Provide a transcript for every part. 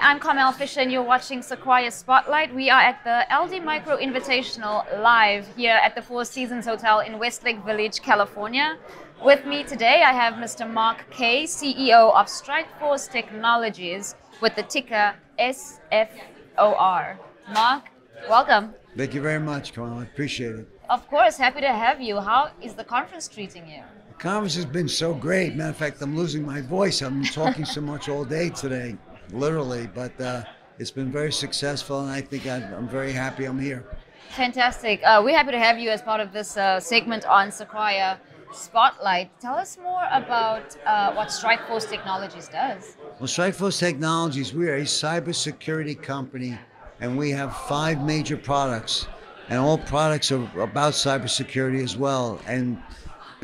I'm Carmel Fisher and you're watching Sequire Spotlight. We are at the LD Micro Invitational live here at the Four Seasons Hotel in Westlake Village, California. With me today, I have Mr. Mark Kay, CEO of Strikeforce Technologies with the ticker SFOR. Mark, welcome. Thank you very much, Carmel. I appreciate it. Of course, happy to have you. How is the conference treating you? The conference has been so great. Matter of fact, I'm losing my voice. I've been talking so much all day today, literally, but it's been very successful, and I think I'm very happy I'm here. Fantastic. We're happy to have you as part of this segment on Sequire Spotlight. Tell us more about what Strikeforce Technologies does. Well, Strikeforce Technologies, we are a cybersecurity company, and we have 5 major products, and all products are about cybersecurity as well. And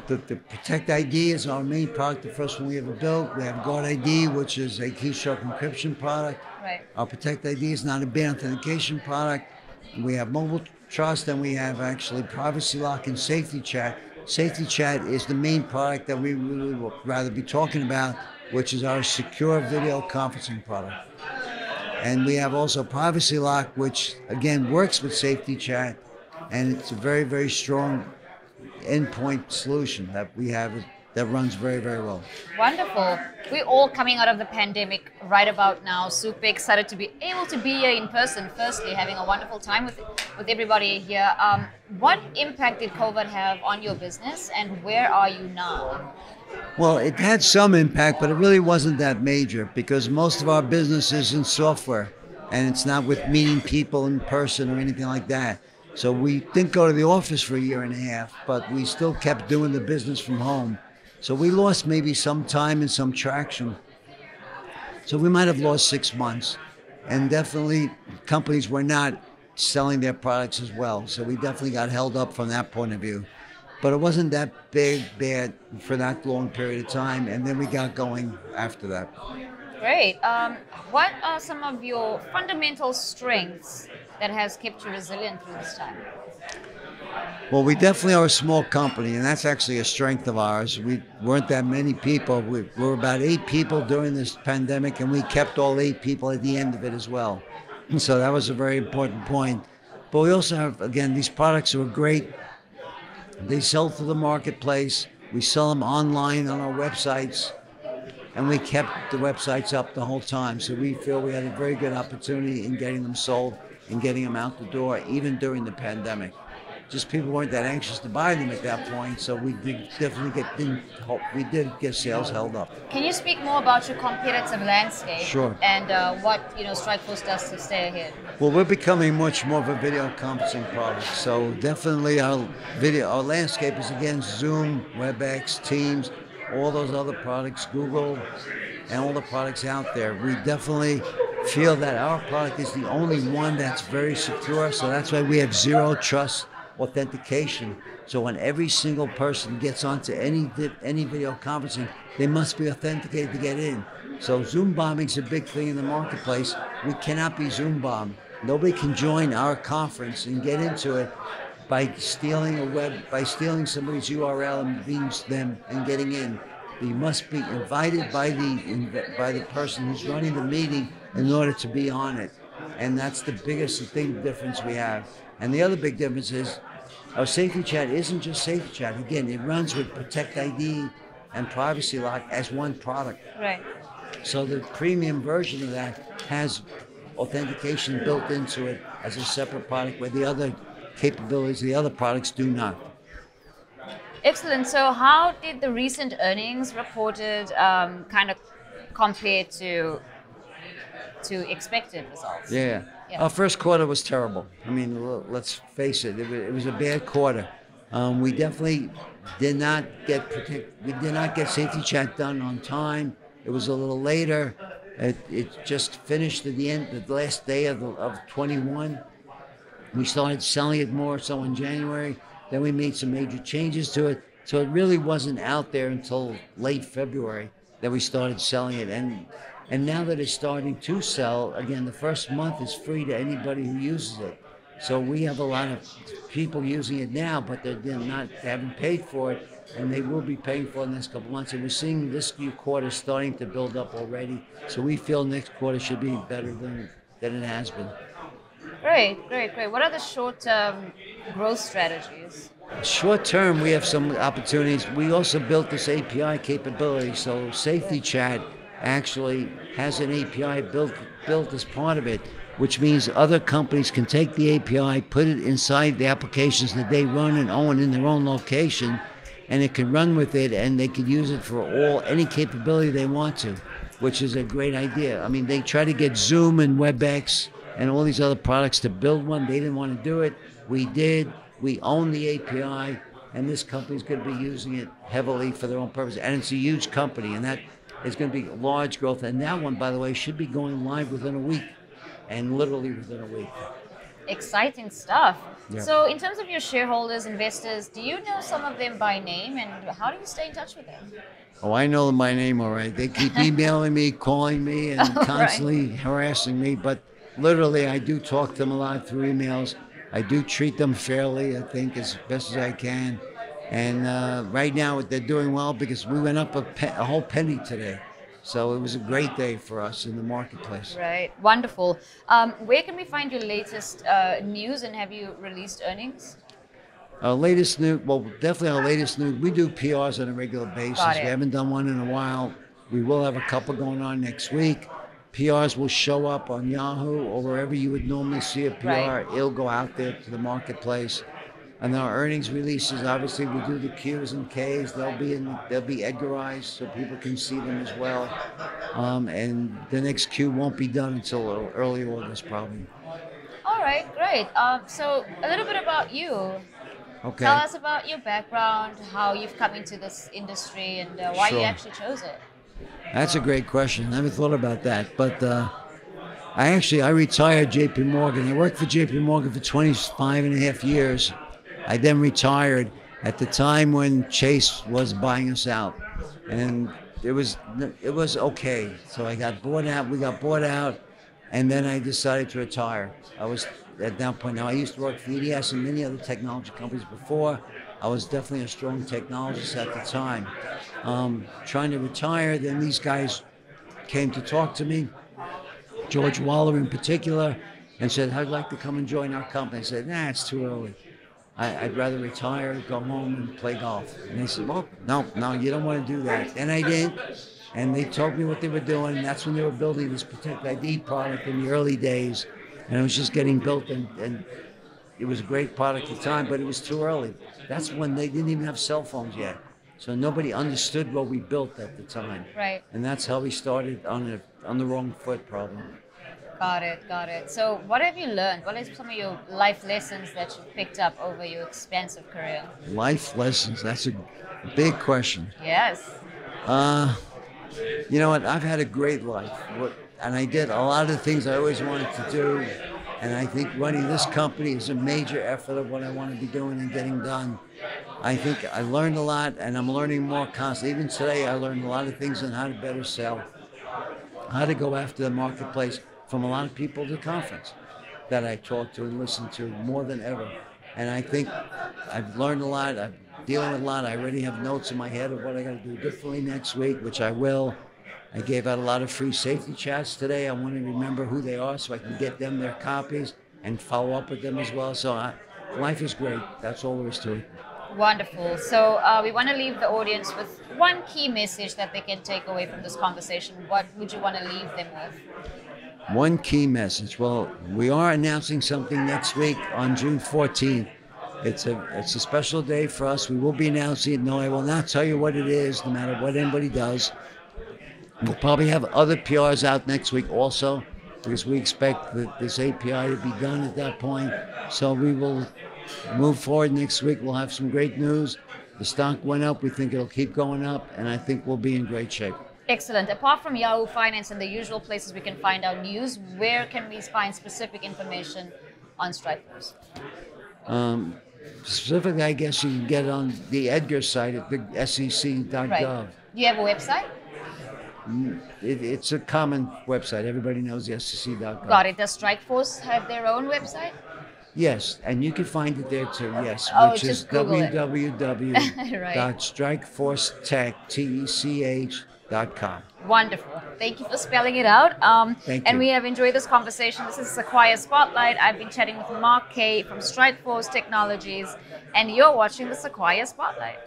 the Protect ID is our main product, the first one we ever built. We have Guard ID, which is a keystroke encryption product. Right. Our Protect ID is not a bad authentication product. We have Mobile Trust, and we have actually Privacy Lock and Safety Chat. Safety Chat is the main product that we really would rather be talking about, which is our secure video conferencing product. And we have also Privacy Lock, which again works with Safety Chat, and it's a very, very strong endpoint solution that we have that runs very, very well. Wonderful. We're all coming out of the pandemic right about now. Super excited to be able to be here in person. Firstly, having a wonderful time with everybody here. What impact did COVID have on your business, and where are you now? Well, it had some impact, but it really wasn't that major because most of our business is in software, and it's not with meeting people in person or anything like that. So we didn't go to the office for a year and a half, but we still kept doing the business from home. So we lost maybe some time and some traction. So we might have lost 6 months. And definitely companies were not selling their products as well. So we definitely got held up from that point of view. But it wasn't that bad for that long period of time. And then we got going after that. Great. What are some of your fundamental strengths that has kept you resilient through this time? Well, we definitely are a small company, and that's actually a strength of ours. We weren't that many people. We were about 8 people during this pandemic, and we kept all 8 people at the end of it as well. And so that was a very important point. But we also have, again, these products are great. They sell to the marketplace. We sell them online on our websites, and we kept the websites up the whole time. So we feel we had a very good opportunity in getting them sold and getting them out the door, even during the pandemic. Just people weren't that anxious to buy them at that point, so we did definitely get sales held up. Can you speak more about your competitive landscape? Sure. And what Strikeforce does to stay ahead? Well, we're becoming much more of a video conferencing product. So definitely our landscape is again Zoom, WebEx, Teams, all those other products, Google, and all the products out there. We definitely feel that our product is the only one that's very secure. So that's why we have zero trust authentication. So when every single person gets onto any video conferencing, they must be authenticated to get in. So Zoom bombing is a big thing in the marketplace. We cannot be Zoom bombed. Nobody can join our conference and get into it by stealing somebody's URL and being them and getting in. You must be invited by the person who's running the meeting in order to be on it. And that's the biggest difference we have. And the other big difference is our Safety Chat isn't just Safety Chat. Again, it runs with Protect ID and Privacy Lock as one product. Right. So the premium version of that has authentication built into it as a separate product, where the other capabilities, the other products do not. Excellent. So how did the recent earnings reported kind of compare to expected results? Yeah. Our first quarter was terrible. I mean, let's face it, it was a bad quarter. We definitely did not get Safety Chat done on time. It was a little later. It just finished at the last day of 21. We started selling it more so in January. Then we made some major changes to it. So it really wasn't out there until late February that we started selling it. And now that it's starting to sell, again, the first month is free to anybody who uses it. So we have a lot of people using it now, but they haven't paid for it, and they will be paying for it in the next couple of months. And we're seeing this new quarter starting to build up already. So we feel next quarter should be better than it has been. Great, great, great. What are the short-term growth strategies? Short term, we have some opportunities. We also built this API capability. So Safety Chat actually has an API built as part of it, which means other companies can take the API, put it inside the applications that they run and own in their own location, and it can run with it, and they can use it for any capability they want to, which is a great idea. I mean, they try to get Zoom and WebEx and all these other products to build one. They didn't want to do it. We did. We own the API, and this company's going to be using it heavily for their own purpose. And it's a huge company, and that is going to be large growth. And that one, by the way, should be going live within a week, and literally within a week. Exciting stuff. Yeah. So in terms of your shareholders, investors, do you know some of them by name, and how do you stay in touch with them? Oh, I know my name all right. They keep emailing me, calling me, and constantly harassing me. But literally, I do talk to them a lot through emails. I do treat them fairly, I think, as best as I can. And right now, they're doing well because we went up a whole penny today. So it was a great day for us in the marketplace. Right, wonderful. Where can we find your latest news, and have you released earnings? Our latest news, well, definitely our latest news. We do PRs on a regular basis. We haven't done one in a while. We will have a couple going on next week. PRs will show up on Yahoo or wherever you would normally see a PR. Right. It'll go out there to the marketplace. And our earnings releases, obviously, we do the Qs and Ks. They'll be Edgarized so people can see them as well. And the next Q won't be done until early August, probably. All right, great. So a little bit about you. Okay. Tell us about your background, how you've come into this industry, and why you actually chose it. That's a great question. I never thought about that. But I retired JP Morgan. I worked for JP Morgan for 25 and a half years. I then retired at the time when Chase was buying us out. And it was okay. So I got bought out. We got bought out. And then I decided to retire. I was at that point. Now, I used to work for EDS and many other technology companies before. I was definitely a strong technologist at the time. Trying to retire, then these guys came to talk to me, George Waller in particular, and said, "I'd like to come and join our company." I said, "Nah, it's too early. I'd rather retire, go home and play golf." And they said, "Well, no, you don't want to do that." And I did, and they told me what they were doing, and that's when they were building this Protect ID product in the early days, and it was just getting built, and it was a great product at the time, but it was too early. That's when they didn't even have cell phones yet. So nobody understood what we built at the time. Right. And that's how we started on the wrong foot, probably. Got it. So what have you learned? What are some of your life lessons that you've picked up over your expansive career? Life lessons, that's a big question. Yes. You know what, I've had a great life. And I did a lot of the things I always wanted to do. And I think running this company is a major effort of what I want to be doing and getting done. I think I learned a lot, and I'm learning more constantly. Even today, I learned a lot of things on how to better sell, how to go after the marketplace from a lot of people at the conference that I talked to and listened to more than ever. And I think I've learned a lot. I'm dealing with a lot. I already have notes in my head of what I got to do differently next week, which I will. I gave out a lot of free safety chats today. I want to remember who they are so I can get them their copies and follow up with them as well. So life is great. That's all there is to it. Wonderful. So we want to leave the audience with one key message that they can take away from this conversation. What would you want to leave them with? One key message. Well, we are announcing something next week on June 14th. It's a special day for us. We will be announcing it. No, I will not tell you what it is, no matter what anybody does. We'll probably have other PRs out next week also, because we expect this API to be done at that point. So we will move forward next week. We'll have some great news. The stock went up. We think it'll keep going up, and I think we'll be in great shape. Excellent. Apart from Yahoo Finance and the usual places we can find our news, where can we find specific information on Strikeforce? Specifically, I guess you can get it on the Edgar site at the SEC.gov. Right. Do you have a website? It's a common website. Everybody knows the SEC.gov. Got it. Does Strikeforce have their own website? Yes, and you can find it there too. Yes, Oh, which is just Google it. Right. www.strikeforcetech.com. Wonderful. Thank you for spelling it out. Thank And you. we have enjoyed this conversation. This is Sequire Spotlight. I've been chatting with Mark Kay from Strikeforce Technologies, and you're watching the Sequire Spotlight.